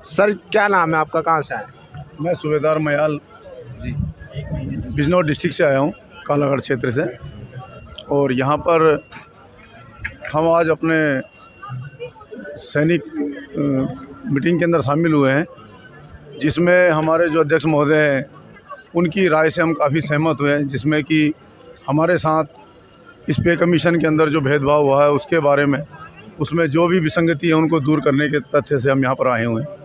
Sir क्या नाम है आपका, कहाँ से आए? मैं सूबेदार मयाल बिजनौर डिस्ट्रिक्ट से आया हूँ, कालागढ़ क्षेत्र से। और यहाँ पर हम आज अपने सैनिक मीटिंग के अंदर शामिल हुए हैं, जिसमें हमारे जो अध्यक्ष महोदय हैं उनकी राय से हम काफ़ी सहमत हुए हैं, जिसमें कि हमारे साथ इस पे कमीशन के अंदर जो भेदभाव हुआ है उसके बारे में, उसमें जो भी विसंगति है उनको दूर करने के तथ्य से हम यहाँ पर आए हुए हैं।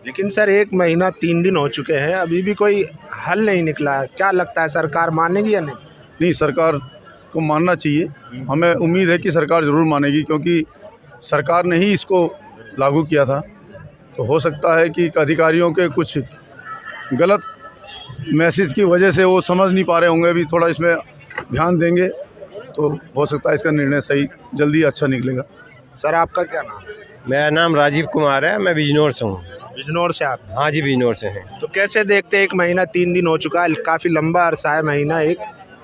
लेकिन सर 1 महीना 3 दिन हो चुके हैं, अभी भी कोई हल नहीं निकला है। क्या लगता है सरकार मानेगी या नहीं? नहीं, सरकार को मानना चाहिए। हमें उम्मीद है कि सरकार ज़रूर मानेगी, क्योंकि सरकार ने ही इसको लागू किया था। तो हो सकता है कि अधिकारियों के कुछ गलत मैसेज की वजह से वो समझ नहीं पा रहे होंगे, अभी थोड़ा इसमें ध्यान देंगे तो हो सकता है इसका निर्णय सही जल्दी अच्छा निकलेगा। सर आपका क्या नाम है? मेरा नाम राजीव कुमार है, मैं बिजनौर से हूँ। बिजनौर से आप? हाँ जी, बिजनौर से हैं। तो कैसे देखते हैं 1 महीना 3 दिन हो चुका है, काफ़ी लंबा अरसा है, महीना एक,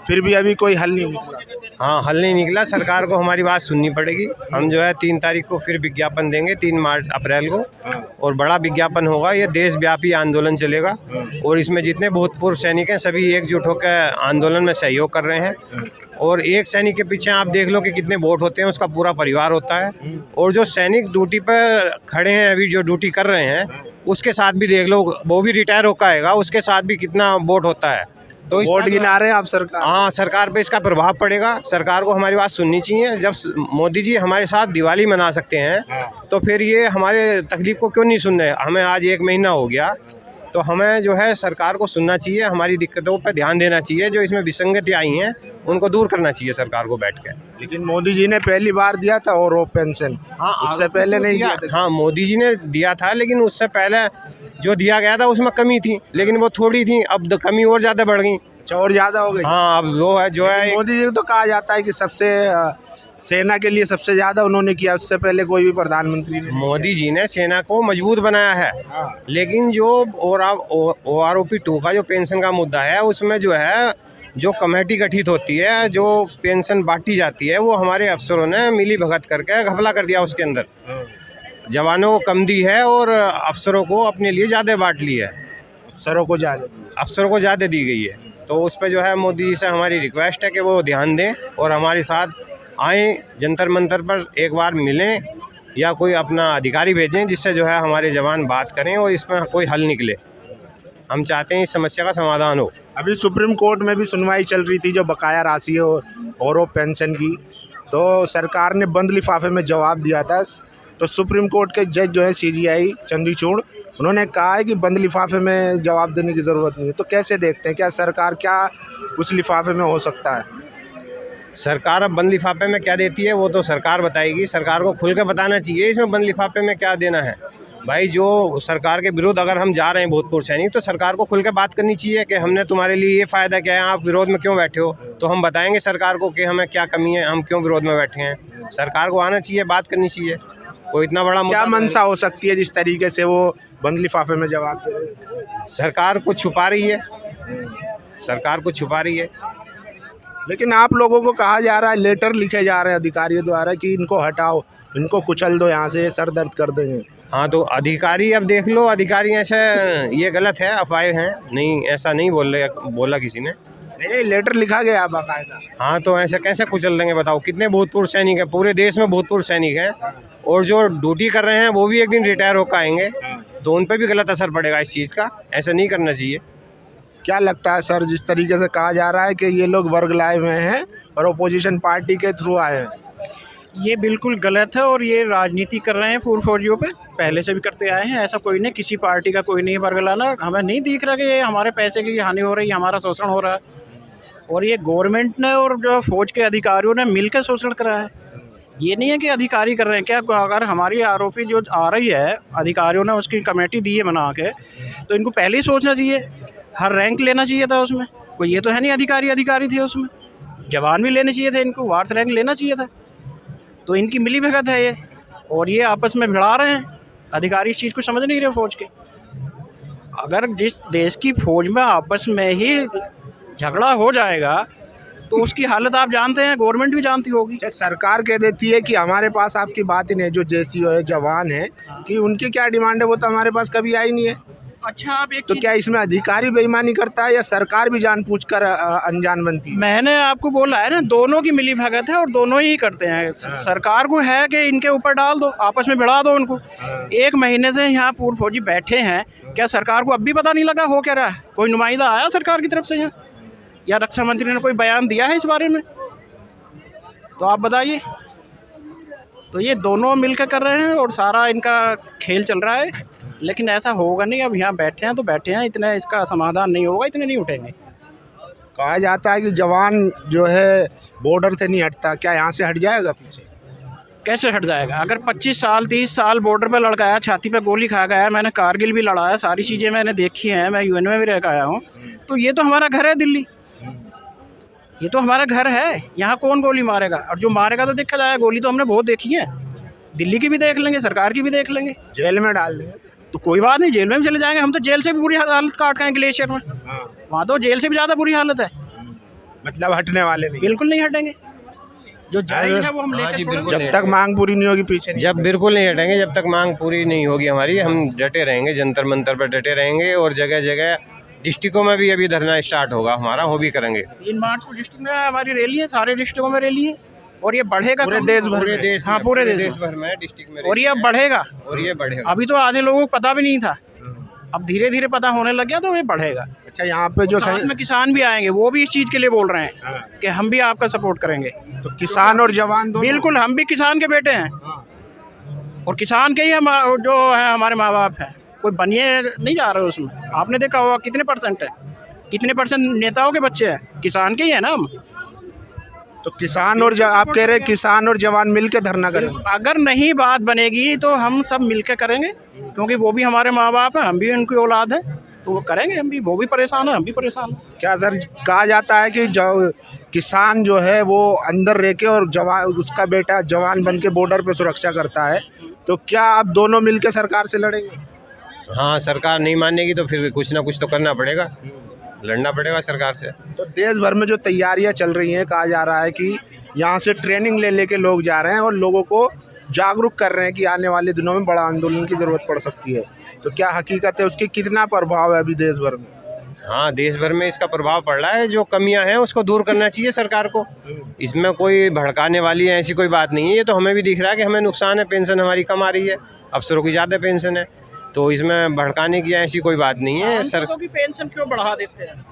फिर भी अभी कोई हल नहीं निकला? हाँ, हल नहीं निकला। सरकार को हमारी बात सुननी पड़ेगी। हम जो है 3 तारीख को फिर विज्ञापन देंगे, 3 अप्रैल को, और बड़ा विज्ञापन होगा। ये देशव्यापी आंदोलन चलेगा और इसमें जितने भूतपूर्व सैनिक हैं सभी एकजुट होकर आंदोलन में सहयोग कर रहे हैं। और एक सैनिक के पीछे आप देख लो कि कितने वोट होते हैं, उसका पूरा परिवार होता है। और जो सैनिक ड्यूटी पर खड़े हैं, अभी जो ड्यूटी कर रहे हैं, उसके साथ भी देख लो, वो भी रिटायर होकर आएगा, उसके साथ भी कितना वोट होता है। तो वोट गिना रहे हैं आप सरकार? हाँ, सरकार पे इसका प्रभाव पड़ेगा। सरकार को हमारी बात सुननी चाहिए। जब मोदी जी हमारे साथ दिवाली मना सकते हैं तो फिर ये हमारे तकलीफ को क्यों नहीं सुन रहे? हमें आज 1 महीना हो गया, तो हमें जो है सरकार को सुनना चाहिए, हमारी दिक्कतों पर ध्यान देना चाहिए। जो इसमें विसंगति आई हैं उनको दूर करना चाहिए सरकार को बैठ के। लेकिन मोदी जी ने पहली बार दिया था और वो पेंशन, हाँ, उससे पहले नहीं दिया था। हाँ, मोदी जी ने दिया था, लेकिन उससे पहले जो दिया गया था उसमें कमी थी, लेकिन वो थोड़ी थी। अब कमी और ज़्यादा बढ़ गई। अच्छा, और ज़्यादा हो गई? हाँ, अब वो है जो है। मोदी जी को तो कहा जाता है कि सबसे सेना के लिए सबसे ज़्यादा उन्होंने किया, उससे पहले कोई भी प्रधानमंत्री ने। मोदी जी ने सेना को मजबूत बनाया है। लेकिन जो OROP 2 का जो पेंशन का मुद्दा है, उसमें जो है जो कमेटी गठित होती है, जो पेंशन बांटी जाती है, वो हमारे अफसरों ने मिली भगत करके घपला कर दिया। उसके अंदर जवानों को कम दी है और अफसरों को अपने लिए ज़्यादा बांट ली है। अफसरों को ज़्यादा दी गई है। तो उस पर जो है मोदी जी से हमारी रिक्वेस्ट है कि वो ध्यान दें और हमारे साथ आएँ, जंतर मंतर पर एक बार मिलें या कोई अपना अधिकारी भेजें, जिससे जो है हमारे जवान बात करें और इसमें कोई हल निकले। हम चाहते हैं इस समस्या का समाधान हो। अभी सुप्रीम कोर्ट में भी सुनवाई चल रही थी जो बकाया राशि है और वो पेंशन की, तो सरकार ने बंद लिफाफे में जवाब दिया था। तो सुप्रीम कोर्ट के जज जो है CGI चंद्रचूड़, उन्होंने कहा है कि बंद लिफाफे में जवाब देने की ज़रूरत नहीं है। तो कैसे देखते हैं, क्या सरकार क्या उस लिफाफे में हो सकता है? सरकार अब बंद लिफाफे में क्या देती है वो तो सरकार बताएगी। सरकार को खुल के बताना चाहिए इसमें बंद लिफाफे में क्या देना है। भाई, जो सरकार के विरोध अगर हम जा रहे हैं भूतपूर्व सैनिक, तो सरकार को खुल के बात करनी चाहिए कि हमने तुम्हारे लिए ये फ़ायदा क्या है, आप विरोध में क्यों बैठे हो। तो हम बताएंगे सरकार को कि हमें क्या कमी है, हम क्यों विरोध में बैठे हैं। सरकार को आना चाहिए, बात करनी चाहिए। कोई इतना बड़ा क्या मंशा हो सकती है जिस तरीके से वो बंद लिफाफे में जवाब दे रहे हैं? सरकार कुछ छुपा रही है, सरकार कुछ छुपा रही है। लेकिन आप लोगों को कहा जा रहा है, लेटर लिखे जा रहे हैं अधिकारियों द्वारा कि इनको हटाओ, इनको कुचल दो यहाँ से, सर दर्द कर देंगे। हाँ, तो अधिकारी अब देख लो, अधिकारी ऐसे ये गलत है, अफवाह हैं, नहीं ऐसा नहीं बोला किसी ने। नहीं, लेटर लिखा गया बाकायदा। हाँ, तो ऐसे कैसे कुचल देंगे बताओ? कितने भूतपूर्व सैनिक हैं, पूरे देश में भूतपूर्व सैनिक हैं, और जो ड्यूटी कर रहे हैं वो भी एक दिन रिटायर होकर आएंगे, तो उन पर भी गलत असर पड़ेगा इस चीज़ का। ऐसा नहीं करना चाहिए। क्या लगता है सर, जिस तरीके से कहा जा रहा है कि ये लोग वर्ग लाए हुए हैं और अपोजिशन पार्टी के थ्रू आए हैं, ये बिल्कुल गलत है और ये राजनीति कर रहे हैं पूर्व फौजियों पे, पहले से भी करते आए हैं। ऐसा कोई नहीं, किसी पार्टी का कोई नहीं वर्ग लाना। हमें नहीं दिख रहा कि ये हमारे पैसे की हानि हो रही है, हमारा शोषण हो रहा है, और ये गवर्नमेंट ने और जो फौज के अधिकारियों ने मिलकर शोषण करा है। ये नहीं है कि अधिकारी कर रहे हैं। क्या अगर हमारी आरोपी जो आ रही है, अधिकारियों ने उसकी कमेटी दी है बना के, तो इनको पहले ही सोचना चाहिए, हर रैंक लेना चाहिए था उसमें। कोई ये तो है नहीं अधिकारी थे उसमें, जवान भी लेने चाहिए थे, इनको वार्स रैंक लेना चाहिए था। तो इनकी मिली भगत है ये, और ये आपस में भिड़ा रहे हैं। अधिकारी इस चीज़ को समझ नहीं रहे फौज के। अगर जिस देश की फौज में आपस में ही झगड़ा हो जाएगा तो उसकी हालत आप जानते हैं, गवर्नमेंट भी जानती होगी। अच्छा, सरकार कह देती है कि हमारे पास आपकी बात ही नहीं है, जो जेसीओ है, जवान है, कि उनकी क्या डिमांड है, वो तो हमारे पास कभी आई नहीं है। अच्छा, आप एक तो क्या इसमें अधिकारी बेईमानी करता है या सरकार भी जानबूझकर अनजान बनती है? मैंने आपको बोला है ना, दोनों की मिली भगत है और दोनों ही करते हैं। सरकार को है कि इनके ऊपर डाल दो, आपस में भिड़ा दो उनको। 1 महीने से यहाँ पूर्व फौजी बैठे हैं, क्या सरकार को अब भी पता नहीं लगा हो क्या रहा है? कोई नुमाइंदा आया सरकार की तरफ से यहाँ, या रक्षा मंत्री ने कोई बयान दिया है इस बारे में? तो आप बताइए। तो ये दोनों मिलकर कर रहे हैं और सारा इनका खेल चल रहा है, लेकिन ऐसा होगा नहीं। अब यहाँ बैठे हैं तो बैठे हैं, इतना इसका समाधान नहीं होगा, इतने नहीं उठेंगे। कहा जाता है कि जवान जो है बॉर्डर से नहीं हटता, क्या यहाँ से हट जाएगा पीछे? कैसे हट जाएगा? अगर 25 साल 30 साल बॉर्डर पे लड़का आया, छाती पे गोली खा गया, मैंने कारगिल भी लड़ा है, सारी चीज़ें मैंने देखी हैं, मैं यूएन में भी रह के आया हूँ। तो ये तो हमारा घर है दिल्ली, ये तो हमारा घर है। यहाँ कौन गोली मारेगा? और जो मारेगा तो देखा जाएगा। गोली तो हमने बहुत देखी है, दिल्ली की भी देख लेंगे, सरकार की भी देख लेंगे। जेल में डाल देंगे तो कोई बात नहीं, जेल में भी चले जाएंगे। हम तो जेल से भी बुरी हालत काट गए ग्लेशियर में, वहाँ तो जेल से भी ज़्यादा बुरी हालत है। मतलब हटने वाले नहीं, बिल्कुल नहीं हटेंगे। जो जाएगा वो हम लेकर छोड़ेंगे। जब तक मांग पूरी नहीं होगी पीछे नहीं। जब बिल्कुल नहीं हटेंगे, जब तक मांग पूरी नहीं होगी हमारी, हम डटे रहेंगे, जंतर मंतर पर डटे रहेंगे। और जगह जगह डिस्ट्रिक्टों में भी अभी धरना स्टार्ट होगा हमारा, वो भी करेंगे। 3 मार्च को डिस्ट्रिक्ट में हमारी रैली है, सारे डिस्ट्रिक्टों में रैली है, और ये बढ़ेगा पूरे देश भर में। देश हाँ, पूरे देश भर में डिस्ट्रिक्ट में, और ये अब बढ़ेगा। और ये बढ़ेगा। अभी तो आधे लोगों को पता भी नहीं था, अब धीरे धीरे पता होने लग गया, तो ये बढ़ेगा। अच्छा, यहाँ पे जो साथ में किसान भी आएंगे, वो भी इस चीज़ के लिए बोल रहे हैं कि हम भी आपका सपोर्ट करेंगे। तो किसान और जवान दोनों? बिल्कुल, हम भी किसान के बेटे हैं, और किसान के ही हम जो है हमारे माँ बाप हैं। कोई बनिए नहीं जा रहे उसमें। आपने देखा होगा कितने % है, कितने % नेताओं के बच्चे हैं, किसान के ही है ना हम। तो किसान और आप कह रहे हैं किसान और जवान मिलकर धरना करेंगे? अगर नहीं बात बनेगी तो हम सब मिलकर करेंगे, क्योंकि वो भी हमारे माँ बाप हैं, हम भी उनकी औलाद हैं, तो वो करेंगे। हम भी, वो भी परेशान है, हम भी परेशान हैं। क्या सर, कहा जाता है कि जो किसान जो है वो अंदर रह के और जवान, उसका बेटा जवान बन के बॉर्डर पे सुरक्षा करता है, तो क्या आप दोनों मिलकर सरकार से लड़ेंगे? हाँ, सरकार नहीं मानेगी तो फिर कुछ ना कुछ तो करना पड़ेगा, लड़ना पड़ेगा सरकार से। तो देश भर में जो तैयारियां चल रही हैं, कहा जा रहा है कि यहाँ से ट्रेनिंग ले लेके लोग जा रहे हैं और लोगों को जागरूक कर रहे हैं कि आने वाले दिनों में बड़ा आंदोलन की ज़रूरत पड़ सकती है। तो क्या हकीकत है, उसकी कितना प्रभाव है अभी देश भर में? हाँ, देश भर में इसका प्रभाव पड़ रहा है। जो कमियां हैं उसको दूर करना चाहिए सरकार को। इसमें कोई भड़काने वाली है ऐसी कोई बात नहीं है। ये तो हमें भी दिख रहा है कि हमें नुकसान है, पेंशन हमारी कम आ रही है, अफसरों की ज़्यादा पेंशन है, तो इसमें भड़काने की ऐसी कोई बात नहीं है। सांसदों की पेंशन क्यों बढ़ा देते हैं?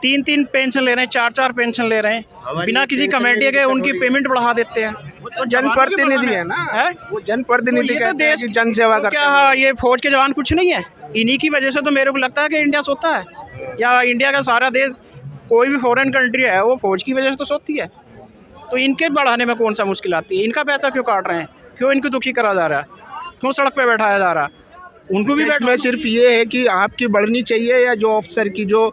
3-3 पेंशन ले रहे हैं, 4-4 पेंशन ले रहे हैं, बिना किसी कमेटी के उनकी पेमेंट बढ़ा देते हैं। तो जनप्रतिनिधि है ना, वो जनप्रतिनिधि तो कहते हैं कि जन सेवा करते हैं। क्या ये फौज के जवान कुछ नहीं है? इन्हीं की वजह से तो मेरे को लगता है कि इंडिया सोता है, या इंडिया का सारा देश, कोई भी फॉरेन कंट्री है वो फौज की वजह से तो सोती है। तो इनके बढ़ाने में कौन सा मुश्किल आती है? इनका पैसा क्यों काट रहे हैं? क्यों इनको दुखी करा जा रहा है? क्यों सड़क पे बैठाया जा रहा है? उनको भी में सिर्फ ये है कि आपकी बढ़नी चाहिए, या जो ऑफिसर की जो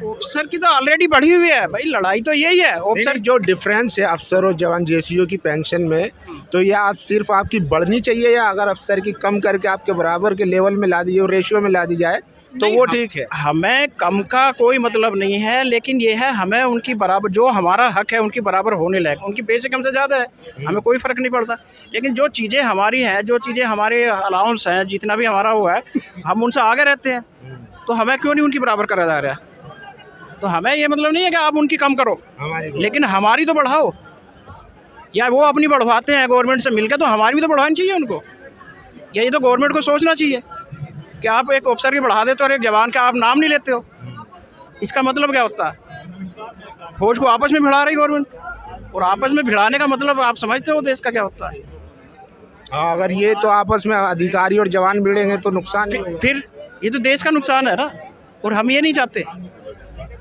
ऑफिसर की तो ऑलरेडी बढ़ी हुई है भाई, लड़ाई तो यही है। ऑफिसर जो डिफरेंस है अफसर और जवान जेसीओ की पेंशन में, तो ये आप सिर्फ आपकी बढ़नी चाहिए, या अगर अफसर की कम करके आपके बराबर के लेवल में ला दी और रेशियो में ला दी जाए तो वो ठीक है? हमें कम का कोई मतलब नहीं है, लेकिन ये है हमें उनकी बराबर, जो हमारा हक है उनकी बराबर होने लायक। उनकी बेसिक हमसे ज़्यादा है, हमें कोई फ़र्क नहीं पड़ता, लेकिन जो चीज़ें हमारी हैं, जो चीज़ें हमारे अलाउंस हैं, जितना भी हमारा हुआ है, हम उनसे आगे रहते हैं, तो हमें क्यों नहीं उनकी बराबर करा जा रहा है? तो हमें ये मतलब नहीं है कि आप उनकी कम करो, लेकिन हमारी तो बढ़ाओ। या वो अपनी बढ़वाते हैं गवर्नमेंट से मिलकर, तो हमारी भी तो बढ़ानी चाहिए उनको। यही तो गवर्नमेंट को सोचना चाहिए कि आप एक ऑफिसर की बढ़ा देते हो और एक जवान का आप नाम नहीं लेते हो, इसका मतलब क्या होता है? फौज को आपस में भिड़ा रही गवर्नमेंट, और आपस में भिड़ाने का मतलब आप समझते हो देश का क्या होता है? हाँ, अगर ये तो आपस में अधिकारी और जवान भिड़ेंगे तो नुकसान ही होगा। फिर ये तो देश का नुकसान है ना, और हम ये नहीं चाहते।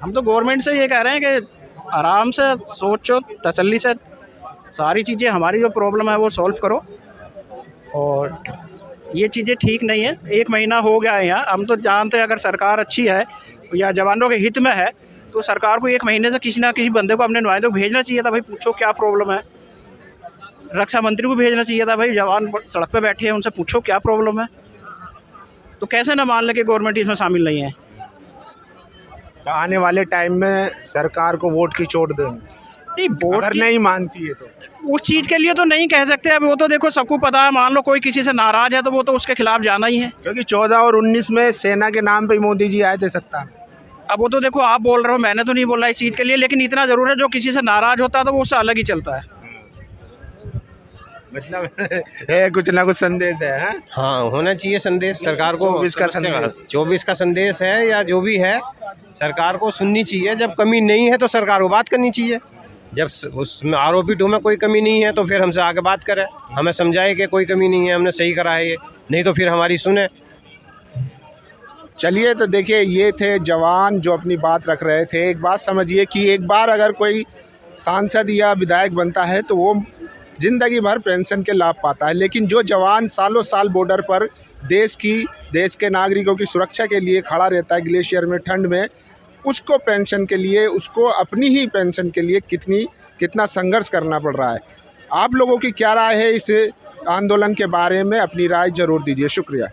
हम तो गवर्नमेंट से ये कह रहे हैं कि आराम से सोचो, तसल्ली से सारी चीज़ें, हमारी जो प्रॉब्लम है वो सॉल्व करो। और ये चीज़ें ठीक नहीं है। 1 महीना हो गया है यहाँ, हम तो जानते हैं अगर सरकार अच्छी है या जवानों के हित में है तो सरकार को 1 महीने से किसी ना किसी बंदे को अपने नुमाइंदों को भेजना चाहिए था। भाई पूछो क्या प्रॉब्लम है, रक्षा मंत्री को भेजना चाहिए था, भाई जवान सड़क पे बैठे हैं उनसे पूछो क्या प्रॉब्लम है। तो कैसे ना मान लें कि गवर्नमेंट इसमें शामिल नहीं है? तो आने वाले टाइम में सरकार को वोट की चोट देंगे नहीं, वोट अगर नहीं मानती है तो? उस चीज़ के लिए तो नहीं कह सकते। अब वो तो देखो सबको पता है, मान लो कोई किसी से नाराज़ है तो वो तो उसके खिलाफ जाना ही है। क्योंकि 14 और 19 में सेना के नाम पे ही मोदी जी आए थे सत्ता में। अब वो तो देखो आप बोल रहे हो, मैंने तो नहीं बोला इस चीज़ के लिए, लेकिन इतना ज़रूर है जो किसी से नाराज़ होता है तो वो उससे अलग ही चलता है। मतलब है कुछ ना कुछ संदेश है, हाँ? हाँ, होना चाहिए संदेश सरकार को। 24 का संदेश। 24 का संदेश है या जो भी है, सरकार को सुननी चाहिए। जब कमी नहीं है तो सरकार को बात करनी चाहिए। जब उसमें आरोपित में कोई कमी नहीं है तो फिर हमसे आके बात करे, हमें समझाए कि कोई कमी नहीं है, हमने सही करा है ये, नहीं तो फिर हमारी सुने। चलिए, तो देखिए ये थे जवान जो अपनी बात रख रहे थे। एक बात समझिए कि एक बार अगर कोई सांसद या विधायक बनता है तो वो ज़िंदगी भर पेंशन के लाभ पाता है, लेकिन जो जवान सालों साल बॉर्डर पर देश के नागरिकों की सुरक्षा के लिए खड़ा रहता है, ग्लेशियर में, ठंड में, उसको पेंशन के लिए, उसको अपनी ही पेंशन के लिए कितना संघर्ष करना पड़ रहा है। आप लोगों की क्या राय है इस आंदोलन के बारे में? अपनी राय ज़रूर दीजिए। शुक्रिया।